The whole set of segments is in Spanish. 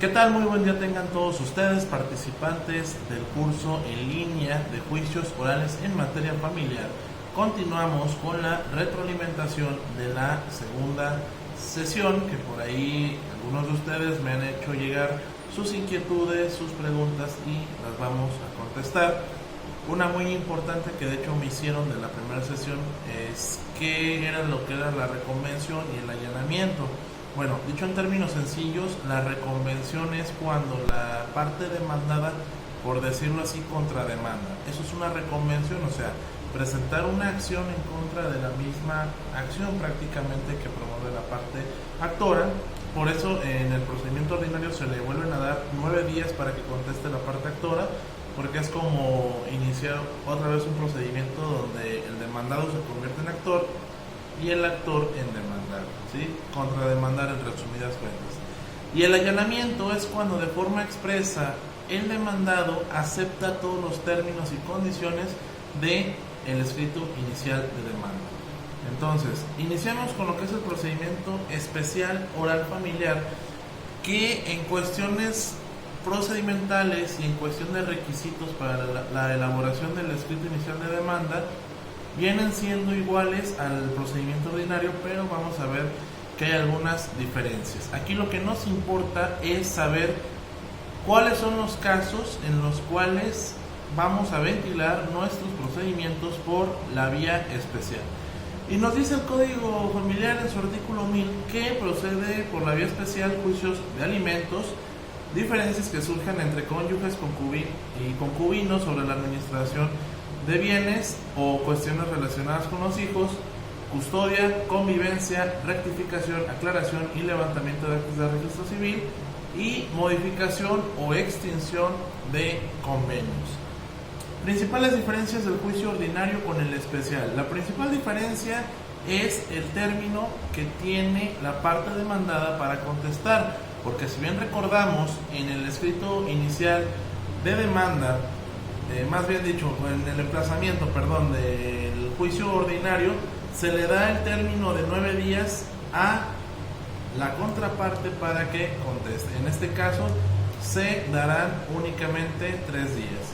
¿Qué tal? Muy buen día tengan todos ustedes, participantes del curso en línea de juicios orales en materia familiar. Continuamos con la retroalimentación de la segunda sesión, que por ahí algunos de ustedes me han hecho llegar sus inquietudes, sus preguntas y las vamos a contestar. Una muy importante que de hecho me hicieron de la primera sesión es qué era lo que era la reconvención y el allanamiento. Bueno, dicho en términos sencillos, la reconvención es cuando la parte demandada, por decirlo así, contrademanda. Eso es una reconvención, o sea, presentar una acción en contra de la misma acción prácticamente que promueve la parte actora. Por eso en el procedimiento ordinario se le vuelven a dar 9 días para que conteste la parte actora, porque es como iniciar otra vez un procedimiento donde el demandado se convierte en actor y el actor en demandar, ¿sí? Contrademandar en resumidas cuentas. Y el allanamiento es cuando de forma expresa el demandado acepta todos los términos y condiciones de el escrito inicial de demanda. Entonces, iniciamos con lo que es el procedimiento especial oral familiar, que en cuestiones procedimentales y en cuestión de requisitos para la elaboración del escrito inicial de demanda vienen siendo iguales al procedimiento ordinario, pero vamos a ver que hay algunas diferencias. Aquí lo que nos importa es saber cuáles son los casos en los cuales vamos a ventilar nuestros procedimientos por la vía especial. Y nos dice el Código Familiar en su artículo 1000 que procede por la vía especial juicios de alimentos, diferencias que surjan entre cónyuges y concubinos sobre la administración de bienes o cuestiones relacionadas con los hijos, custodia, convivencia, rectificación, aclaración y levantamiento de actas de registro civil y modificación o extinción de convenios. Principales diferencias del juicio ordinario con el especial. La principal diferencia es el término que tiene la parte demandada para contestar, porque si bien recordamos en el escrito inicial de demanda, más bien dicho, en el emplazamiento, del juicio ordinario, se le da el término de 9 días a la contraparte para que conteste. En este caso, se darán únicamente 3 días.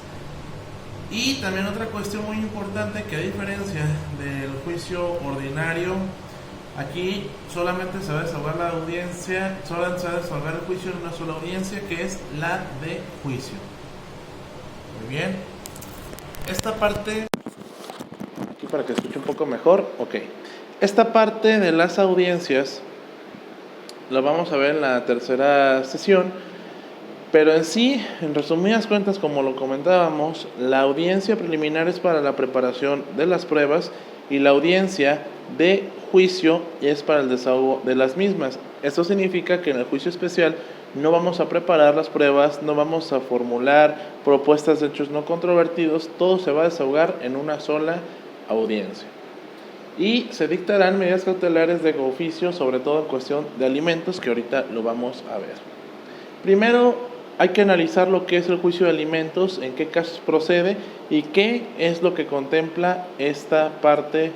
Y también otra cuestión muy importante, que a diferencia del juicio ordinario, aquí solamente se va a desahogar la audiencia, solamente se va a desahogar el juicio en una sola audiencia, que es la de juicio. Muy bien. Esta parte, aquí para que escuche un poco mejor, ok. Esta parte de las audiencias la vamos a ver en la tercera sesión, pero en sí, en resumidas cuentas, como lo comentábamos, la audiencia preliminar es para la preparación de las pruebas y la audiencia de juicio es para el desahogo de las mismas. Esto significa que en el juicio especial no vamos a preparar las pruebas, no vamos a formular propuestas de hechos no controvertidos, todo se va a desahogar en una sola audiencia. Y se dictarán medidas cautelares de oficio, sobre todo en cuestión de alimentos, que ahorita lo vamos a ver. Primero hay que analizar lo que es el juicio de alimentos, en qué casos procede y qué es lo que contempla esta parte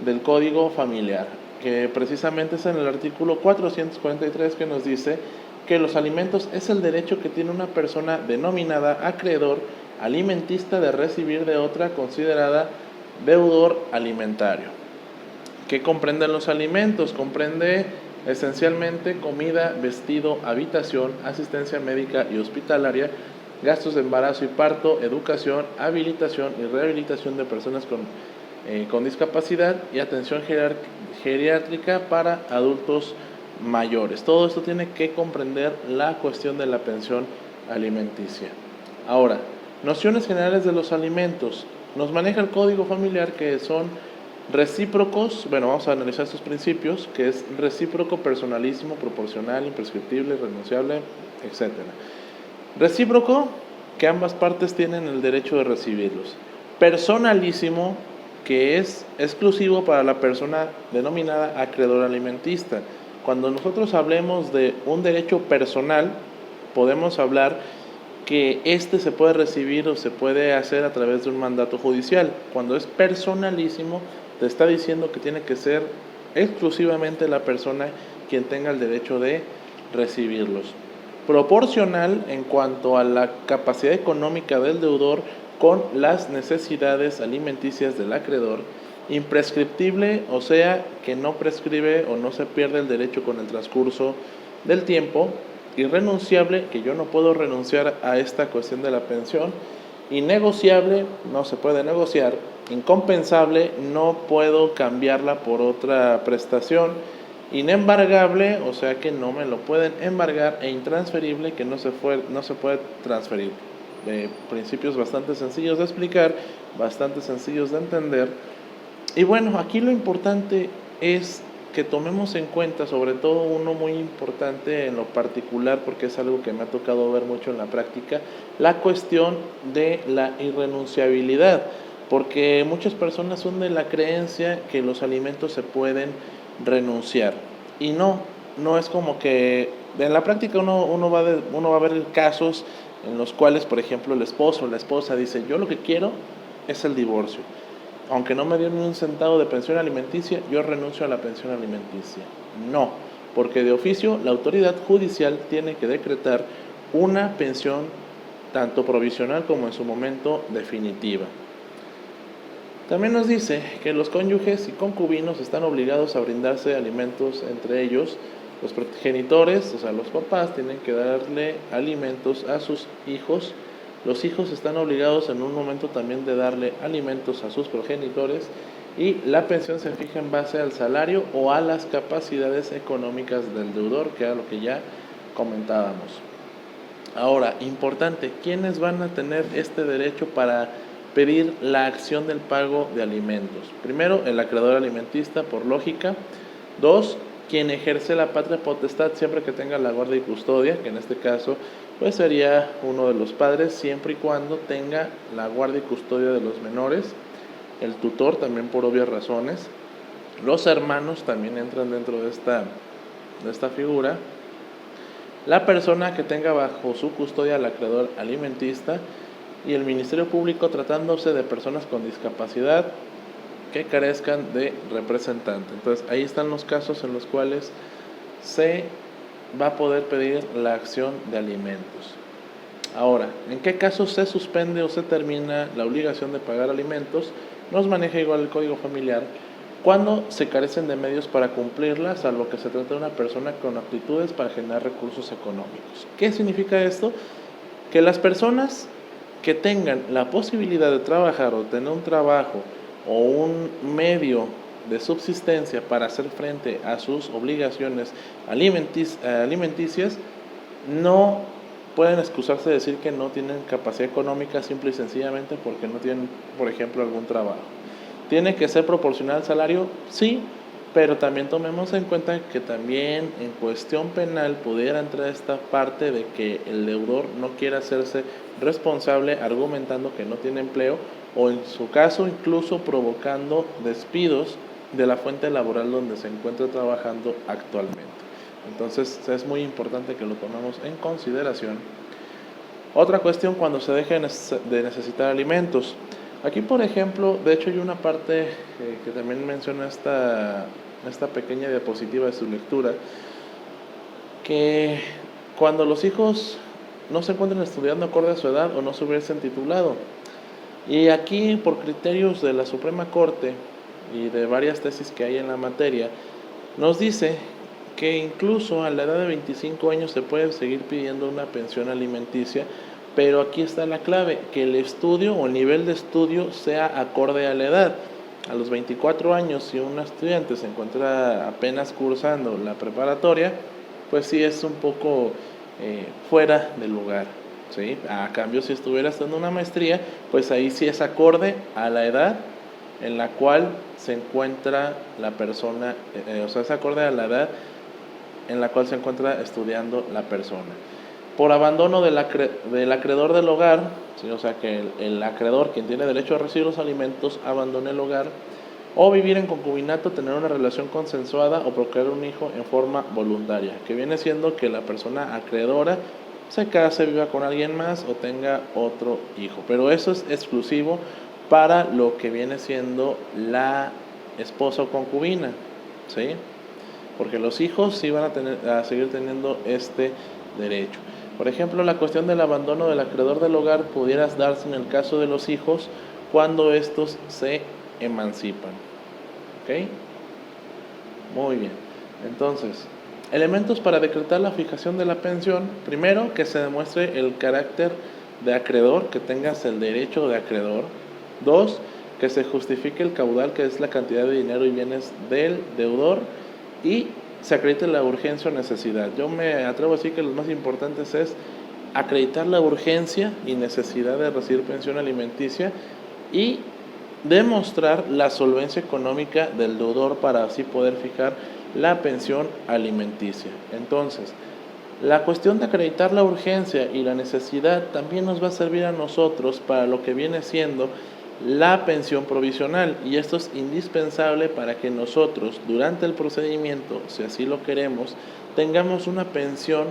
del Código Familiar, que precisamente es en el artículo 443, que nos dice que los alimentos es el derecho que tiene una persona denominada acreedor alimentista de recibir de otra considerada deudor alimentario. ¿Qué comprenden los alimentos? Comprende esencialmente comida, vestido, habitación, asistencia médica y hospitalaria, gastos de embarazo y parto, educación, habilitación y rehabilitación de personas con discapacidad y atención geriátrica para adultos mayores. Todo esto tiene que comprender la cuestión de la pensión alimenticia. Ahora, nociones generales de los alimentos. Nos maneja el Código Familiar que son recíprocos. Bueno, vamos a analizar estos principios, que es recíproco, personalísimo, proporcional, imprescriptible, renunciable, etc. Recíproco, que ambas partes tienen el derecho de recibirlos. Personalísimo, que es exclusivo para la persona denominada acreedor alimentista. Cuando nosotros hablemos de un derecho personal, podemos hablar que se puede recibir o se puede hacer a través de un mandato judicial. Cuando es personalísimo, te está diciendo que tiene que ser exclusivamente la persona quien tenga el derecho de recibirlos. proporcional en cuanto a la capacidad económica del deudor con las necesidades alimenticias del acreedor, imprescriptible, o sea, que no prescribe o no se pierde el derecho con el transcurso del tiempo, irrenunciable, que yo no puedo renunciar a esta cuestión de la pensión, innegociable, no se puede negociar, incompensable, no puedo cambiarla por otra prestación, inembargable, o sea que no me lo pueden embargar, e intransferible, que no se puede transferir. Principios bastante sencillos de explicar, bastante sencillos de entender. Y bueno, aquí lo importante es que tomemos en cuenta, sobre todo uno muy importante en lo particular, porque es algo que me ha tocado ver mucho en la práctica, la cuestión de la irrenunciabilidad, porque muchas personas son de la creencia que los alimentos se pueden renunciar, y no es como que en la práctica uno va a ver casos en los cuales, por ejemplo, el esposo o la esposa dice: yo lo que quiero es el divorcio, aunque no me dio ni un centavo de pensión alimenticia, yo renuncio a la pensión alimenticia. No, porque de oficio la autoridad judicial tiene que decretar una pensión tanto provisional como en su momento definitiva. También nos dice que los cónyuges y concubinos están obligados a brindarse alimentos entre ellos. Los progenitores, o sea, los papás, tienen que darle alimentos a sus hijos. Los hijos están obligados en un momento también de darle alimentos a sus progenitores, y la pensión se fija en base al salario o a las capacidades económicas del deudor, que era lo que ya comentábamos. Ahora, importante, ¿quiénes van a tener este derecho para pedir la acción del pago de alimentos? Primero, el acreedor alimentista, por lógica. Dos, quien ejerce la patria potestad siempre que tenga la guardia y custodia, que en este caso pues sería uno de los padres, siempre y cuando tenga la guardia y custodia de los menores. El tutor también, por obvias razones. Los hermanos también entran dentro de esta figura. La persona que tenga bajo su custodia al acreedor alimentista, y el Ministerio Público tratándose de personas con discapacidad que carezcan de representante. Entonces ahí están los casos en los cuales se va a poder pedir la acción de alimentos. Ahora, ¿en qué casos se suspende o se termina la obligación de pagar alimentos? Nos maneja igual el Código Familiar. Cuando se carecen de medios para cumplirla, salvo que se trate de una persona con aptitudes para generar recursos económicos. ¿Qué significa esto? Que las personas que tengan la posibilidad de trabajar o tener un trabajo o un medio de subsistencia para hacer frente a sus obligaciones alimenticias, no pueden excusarse de decir que no tienen capacidad económica simple y sencillamente porque no tienen, por ejemplo, algún trabajo. ¿Tiene que ser proporcional al salario? Sí, pero también tomemos en cuenta que también en cuestión penal pudiera entrar esta parte de que el deudor no quiera hacerse responsable argumentando que no tiene empleo, o en su caso incluso provocando despidos de la fuente laboral donde se encuentra trabajando actualmente. Entonces es muy importante que lo tomemos en consideración. Otra cuestión, cuando se deje de necesitar alimentos. Aquí, por ejemplo, de hecho hay una parte que también menciona esta pequeña diapositiva de su lectura, que cuando los hijos no se encuentran estudiando acorde a su edad o no se hubiesen titulado. Y aquí, por criterios de la Suprema Corte y de varias tesis que hay en la materia, nos dice que incluso a la edad de 25 años se puede seguir pidiendo una pensión alimenticia, pero aquí está la clave, que el estudio o el nivel de estudio sea acorde a la edad. A los 24 años, si un estudiante se encuentra apenas cursando la preparatoria, pues sí es un poco fuera de lugar, ¿sí? A cambio, si estuviera haciendo una maestría, pues ahí sí es acorde a la edad en la cual se encuentra la persona, o sea, es acorde a la edad en la cual se encuentra estudiando la persona. Por abandono del acreedor del hogar, ¿sí? O sea, que el acreedor, quien tiene derecho a recibir los alimentos, abandone el hogar, o vivir en concubinato, tener una relación consensuada o procrear un hijo en forma voluntaria, que viene siendo que la persona acreedora se case, viva con alguien más o tenga otro hijo. Pero eso es exclusivo para lo que viene siendo la esposa o concubina, ¿sí? porque los hijos sí van a seguir teniendo este derecho. Por ejemplo, la cuestión del abandono del acreedor del hogar pudiera darse en el caso de los hijos cuando estos se emancipan. ¿Ok? Muy bien. Entonces, elementos para decretar la fijación de la pensión. Primero, que se demuestre el carácter de acreedor, que tengas el derecho de acreedor. Dos, que se justifique el caudal, que es la cantidad de dinero y bienes del deudor. Y se acredite la urgencia o necesidad. Yo me atrevo a decir que lo más importante es acreditar la urgencia y necesidad de recibir pensión alimenticia y demostrar la solvencia económica del deudor para así poder fijar la pensión alimenticia. Entonces, la cuestión de acreditar la urgencia y la necesidad también nos va a servir a nosotros para lo que viene siendo la pensión provisional, y esto es indispensable para que nosotros durante el procedimiento, si así lo queremos, tengamos una pensión,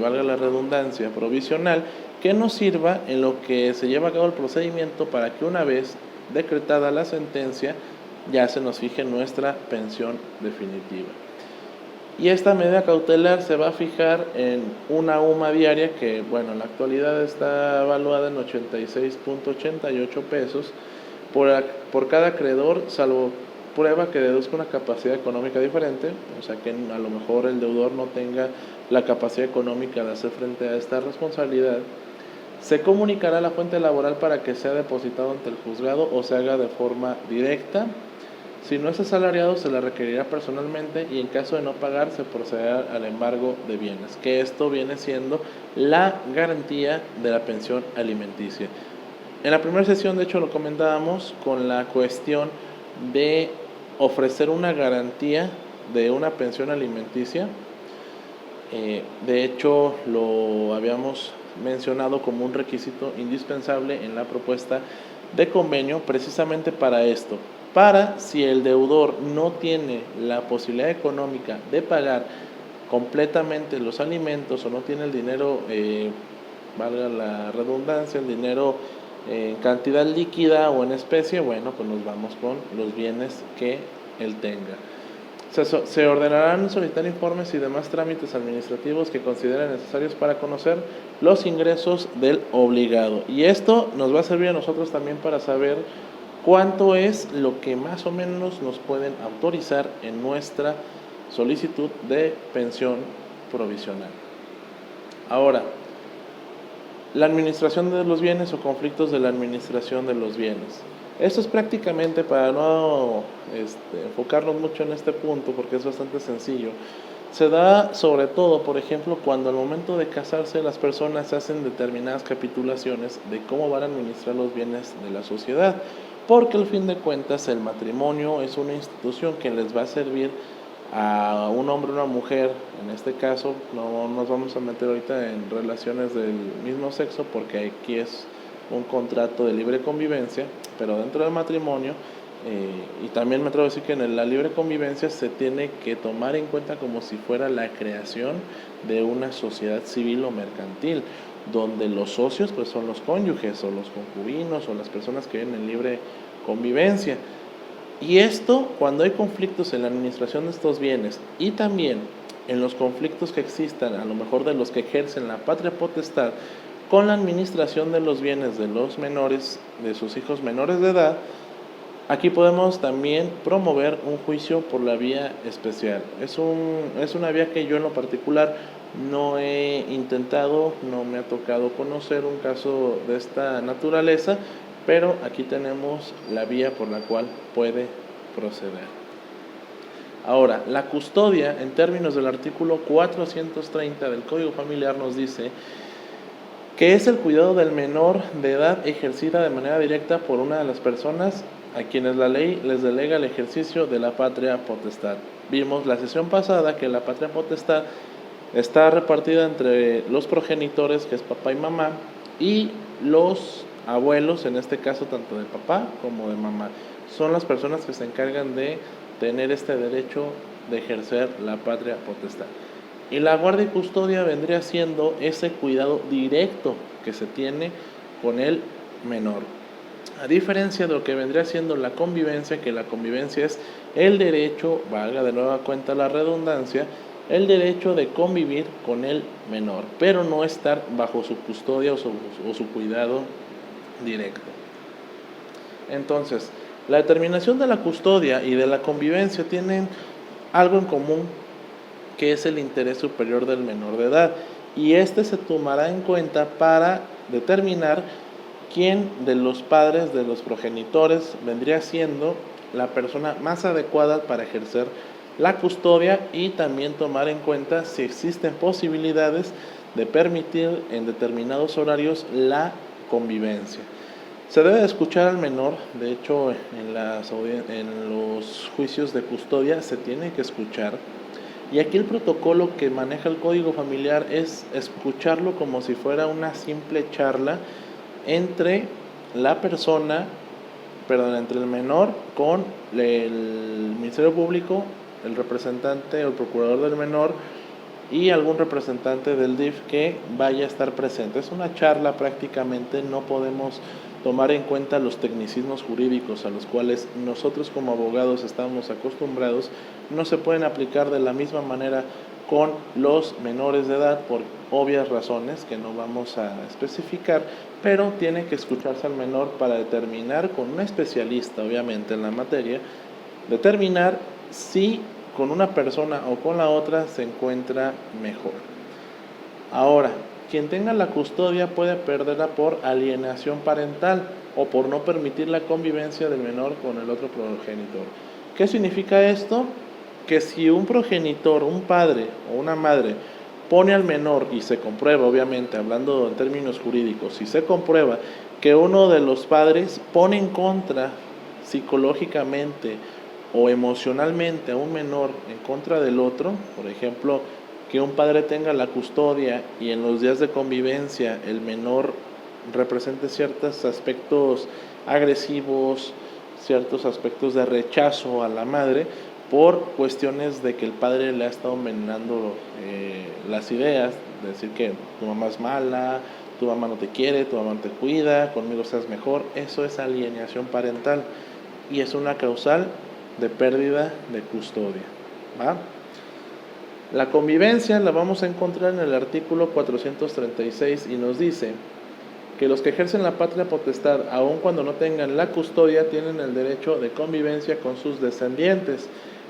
valga la redundancia, provisional, que nos sirva en lo que se lleva a cabo el procedimiento para que una vez decretada la sentencia ya se nos fije nuestra pensión definitiva. Y esta medida cautelar se va a fijar en una UMA diaria que, bueno, en la actualidad está evaluada en 86.88 pesos por cada acreedor, salvo prueba que deduzca una capacidad económica diferente, o sea que a lo mejor el deudor no tenga la capacidad económica de hacer frente a esta responsabilidad. Se comunicará a la fuente laboral para que sea depositado ante el juzgado o se haga de forma directa. Si no es asalariado, se le requerirá personalmente y en caso de no pagar, se procederá al embargo de bienes, que esto viene siendo la garantía de la pensión alimenticia. En la primera sesión, de hecho, lo comentábamos con la cuestión de ofrecer una garantía de una pensión alimenticia. De hecho, lo habíamos mencionado como un requisito indispensable en la propuesta de convenio precisamente para esto. Para si el deudor no tiene la posibilidad económica de pagar completamente los alimentos o no tiene el dinero, valga la redundancia, el dinero en cantidad líquida o en especie, bueno, pues nos vamos con los bienes que él tenga. Se ordenarán solicitar informes y demás trámites administrativos que consideren necesarios para conocer los ingresos del obligado. Y esto nos va a servir a nosotros también para saber cuánto es lo que más o menos nos pueden autorizar en nuestra solicitud de pensión provisional. Ahora, la administración de los bienes o conflictos de la administración de los bienes. Esto es prácticamente, para no enfocarnos mucho en este punto, porque es bastante sencillo, se da sobre todo, por ejemplo, cuando al momento de casarse las personas hacen determinadas capitulaciones de cómo van a administrar los bienes de la sociedad, porque al fin de cuentas el matrimonio es una institución que les va a servir a un hombre o una mujer, en este caso no nos vamos a meter ahorita en relaciones del mismo sexo porque aquí es un contrato de libre convivencia, pero dentro del matrimonio, y también me atrevo a decir que en la libre convivencia se tiene que tomar en cuenta como si fuera la creación de una sociedad civil o mercantil, donde los socios pues son los cónyuges o los concubinos o las personas que viven en libre convivencia. Y esto, cuando hay conflictos en la administración de estos bienes y también en los conflictos que existan, a lo mejor de los que ejercen la patria potestad, con la administración de los bienes de los menores, de sus hijos menores de edad, aquí podemos también promover un juicio por la vía especial. Es una vía que yo en lo particular no he intentado, no me ha tocado conocer un caso de esta naturaleza, pero aquí tenemos la vía por la cual puede proceder. Ahora, la custodia, en términos del artículo 430 del Código Familiar, nos dice que es el cuidado del menor de edad ejercida de manera directa por una de las personas a quienes la ley les delega el ejercicio de la patria potestad. Vimos la sesión pasada que la patria potestad está repartida entre los progenitores, que es papá y mamá, y los abuelos, en este caso tanto de papá como de mamá. Son las personas que se encargan de tener este derecho de ejercer la patria potestad. Y la guardia y custodia vendría siendo ese cuidado directo que se tiene con el menor. A diferencia de lo que vendría siendo la convivencia, que la convivencia es el derecho, valga de nueva cuenta la redundancia, el derecho de convivir con el menor, pero no estar bajo su custodia o su cuidado directo. Entonces, la determinación de la custodia y de la convivencia tienen algo en común, que es el interés superior del menor de edad, y este se tomará en cuenta para determinar quién de los padres, de los progenitores, vendría siendo la persona más adecuada para ejercer la custodia, y también tomar en cuenta si existen posibilidades de permitir en determinados horarios la convivencia. Se debe de escuchar al menor, de hecho en los juicios de custodia se tiene que escuchar, y aquí el protocolo que maneja el Código Familiar es escucharlo como si fuera una simple charla entre entre el menor con el Ministerio Público, el representante o el procurador del menor y algún representante del DIF que vaya a estar presente. Es una charla prácticamente, no podemos tomar en cuenta los tecnicismos jurídicos a los cuales nosotros como abogados estamos acostumbrados, no se pueden aplicar de la misma manera con los menores de edad por obvias razones que no vamos a especificar, pero tiene que escucharse al menor para determinar, con un especialista obviamente en la materia, determinar si con una persona o con la otra se encuentra mejor. Ahora, quien tenga la custodia puede perderla por alienación parental o por no permitir la convivencia del menor con el otro progenitor. ¿Qué significa esto? Que si un progenitor, un padre o una madre pone al menor y se comprueba, obviamente hablando en términos jurídicos, si se comprueba que uno de los padres pone en contra psicológicamente o emocionalmente a un menor en contra del otro, por ejemplo, que un padre tenga la custodia y en los días de convivencia el menor represente ciertos aspectos agresivos, ciertos aspectos de rechazo a la madre, por cuestiones de que el padre le ha estado envenenando las ideas, de decir que tu mamá es mala, tu mamá no te quiere, tu mamá no te cuida, conmigo estás mejor. Eso es alienación parental y es una causal de pérdida de custodia, ¿va? La convivencia la vamos a encontrar en el artículo 436 y nos dice que los que ejercen la patria potestad, aun cuando no tengan la custodia, tienen el derecho de convivencia con sus descendientes.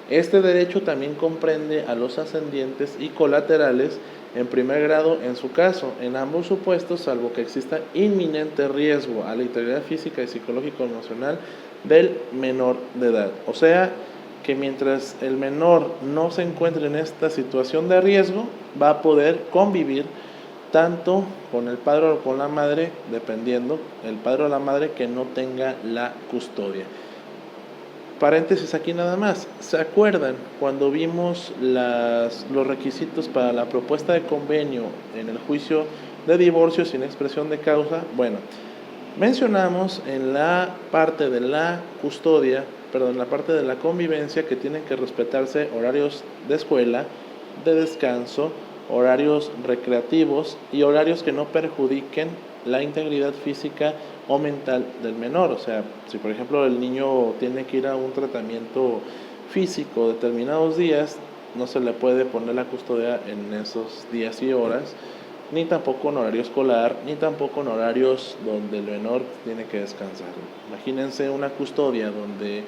Este derecho también comprende a los ascendientes y colaterales en primer grado en su caso, en ambos supuestos, salvo que exista inminente riesgo a la integridad física y psicológico-emocional del menor de edad. O sea, que mientras el menor no se encuentre en esta situación de riesgo, va a poder convivir tanto con el padre o con la madre, dependiendo, el padre o la madre que no tenga la custodia. Paréntesis aquí nada más, ¿se acuerdan cuando vimos los requisitos para la propuesta de convenio en el juicio de divorcio sin expresión de causa? Bueno, mencionamos en la parte de la custodia, en la parte de la convivencia, que tienen que respetarse horarios de escuela, de descanso, horarios recreativos y horarios que no perjudiquen la integridad física o mental del menor. O sea, si por ejemplo el niño tiene que ir a un tratamiento físico determinados días, no se le puede poner la custodia en esos días y horas, ni tampoco en horario escolar, ni tampoco en horarios donde el menor tiene que descansar. Imagínense una custodia donde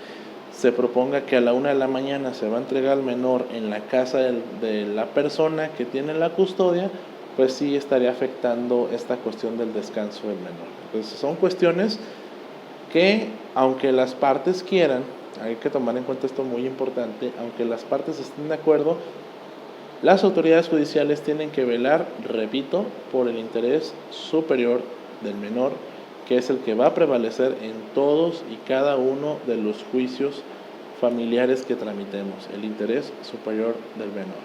se proponga que a la 1 de la mañana se va a entregar al menor en la casa de la persona que tiene la custodia, pues sí estaría afectando esta cuestión del descanso del menor. Entonces son cuestiones que, aunque las partes quieran, hay que tomar en cuenta esto muy importante, aunque las partes estén de acuerdo, las autoridades judiciales tienen que velar, repito, por el interés superior del menor, que es el que va a prevalecer en todos y cada uno de los juicios familiares que tramitemos, el interés superior del menor.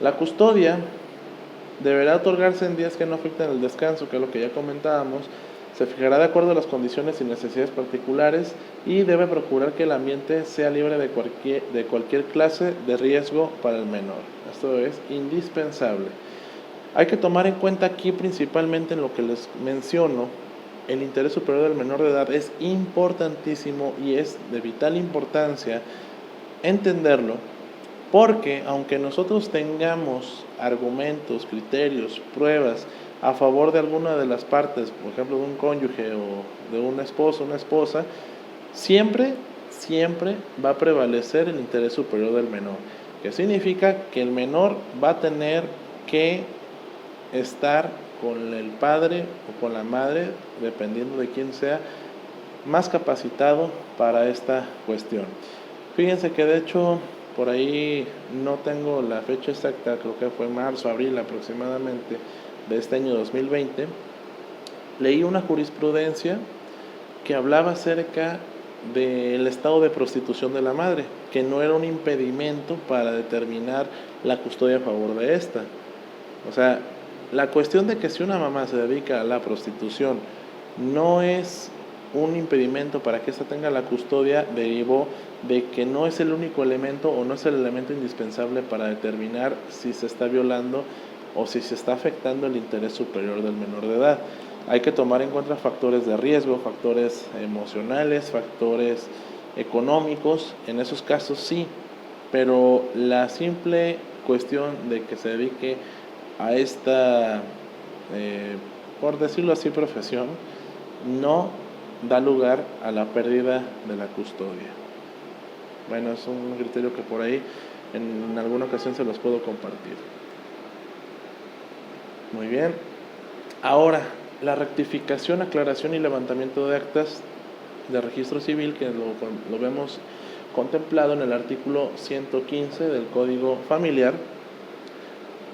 La custodia deberá otorgarse en días que no afecten el descanso, que es lo que ya comentábamos. Se fijará de acuerdo a las condiciones y necesidades particulares y debe procurar que el ambiente sea libre de cualquier clase de riesgo para el menor. Esto es indispensable. Hay que tomar en cuenta aquí principalmente en lo que les menciono el interés superior del menor de edad es importantísimo y es de vital importancia entenderlo, porque aunque nosotros tengamos argumentos, criterios, pruebas a favor de alguna de las partes, por ejemplo de un cónyuge o de un esposo, una esposa, siempre va a prevalecer el interés superior del menor, que significa que el menor va a tener que estar con el padre o con la madre, dependiendo de quién sea, más capacitado para esta cuestión. Fíjense que de hecho, por ahí no tengo la fecha exacta, creo que fue marzo, abril aproximadamente de este año 2020, leí una jurisprudencia que hablaba acerca del estado de prostitución de la madre, que no era un impedimento para determinar la custodia a favor de esta. O sea, la cuestión de que si una mamá se dedica a la prostitución no es un impedimento para que ésta tenga la custodia, derivó de que no es el único elemento o no es el elemento indispensable para determinar si se está violando o si se está afectando el interés superior del menor de edad. Hay que tomar en cuenta factores de riesgo, factores emocionales, factores económicos, en esos casos sí, pero la simple cuestión de que se dedique a esta, por decirlo así, profesión, no da lugar a la pérdida de la custodia. Bueno, es un criterio que por ahí en alguna ocasión se los puedo compartir. Muy bien. Ahora, la rectificación, aclaración y levantamiento de actas de registro civil, que lo vemos contemplado en el artículo 115 del Código Familiar,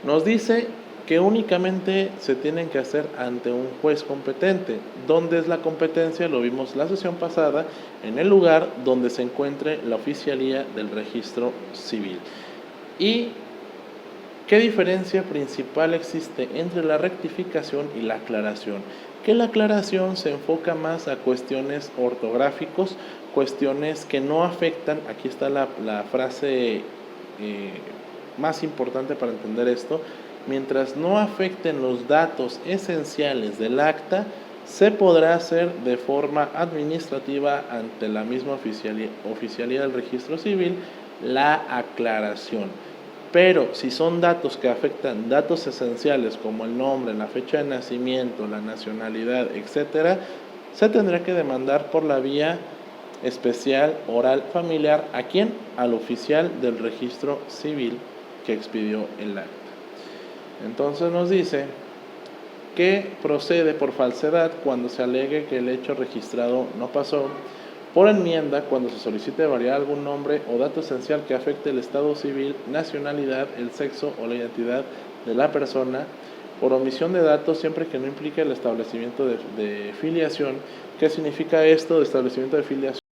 nos dice que únicamente se tienen que hacer ante un juez competente. ¿Dónde es la competencia? Lo vimos la sesión pasada, en el lugar donde se encuentre la oficialía del registro civil. ¿Y qué diferencia principal existe entre la rectificación y la aclaración? Que la aclaración se enfoca más a cuestiones ortográficos, cuestiones que no afectan, aquí está la frase más importante para entender esto, mientras no afecten los datos esenciales del acta, se podrá hacer de forma administrativa ante la misma oficialía del registro civil la aclaración. Pero si son datos que afectan datos esenciales como el nombre, la fecha de nacimiento, la nacionalidad, etc., se tendrá que demandar por la vía especial oral familiar. ¿A quién? Al oficial del registro civil que expidió el acta. Entonces nos dice que procede por falsedad cuando se alegue que el hecho registrado no pasó, por enmienda cuando se solicite variar algún nombre o dato esencial que afecte el estado civil, nacionalidad, el sexo o la identidad de la persona, por omisión de datos siempre que no implique el establecimiento de filiación. ¿Qué significa esto de establecimiento de filiación?